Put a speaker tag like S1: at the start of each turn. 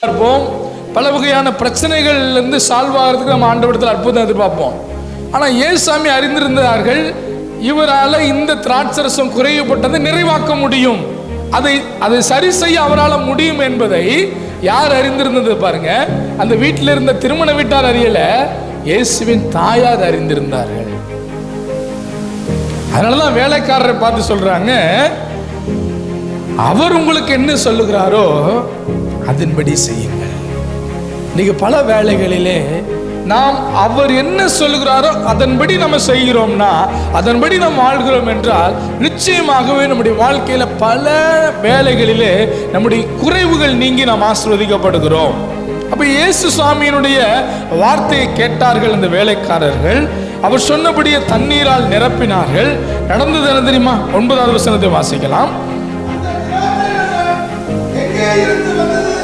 S1: பார்ப்போம். பல வகையான பிரச்சனைகள்லேருந்து சால்வ் ஆகிறதுக்கு நம்ம ஆண்டவரிடத்தில் அற்புதம் எதிர்பார்ப்போம். ஆனால் ஏசாமி அறிந்திருந்தார்கள், இவரால் இந்த திராட்சரசம் குறையப்பட்டதை நிறைவாக்க முடியும், அதை சரி செய்ய அவரால் முடியும் என்பதை யார் அறிந்திருந்தது பாருங்க. அந்த வீட்டில் இருந்த திருமண வீட்டார் அறியல, இயேசுவின் தாயார் அறிந்திருந்தார்கள். அதனாலதான் வேலைக்காரரை பார்த்து சொல்றாங்க, அவர் உங்களுக்கு என்ன சொல்லுகிறாரோ அதன்படி செய்யுங்கள். நீங்க பல வேலைகளிலே நாம் அவர் என்ன சொல்லுகிறாரோ அதன்படி நம்ம செய்கிறோம்னா, அதன்படி நாம் வாழ்கிறோம் என்றால் நிச்சயமாகவே நம்முடைய வாழ்க்கையில பல வேலைகளிலே நம்முடைய குறைவுகள் நீங்கி நாம் ஆசீர்வதிக்கப்படுகிறோம். அப்ப இயேசு சுவாமியினுடைய வார்த்தையை கேட்டார்கள் அந்த வேலைக்காரர்கள். அவர் சொன்னபடியே தண்ணீரால் நிரப்பினார்கள். நடந்தது என்ன தெரியுமா? 9வது வசனத்தை வாசிக்கலாம்.
S2: எங்கே இருந்து வந்தது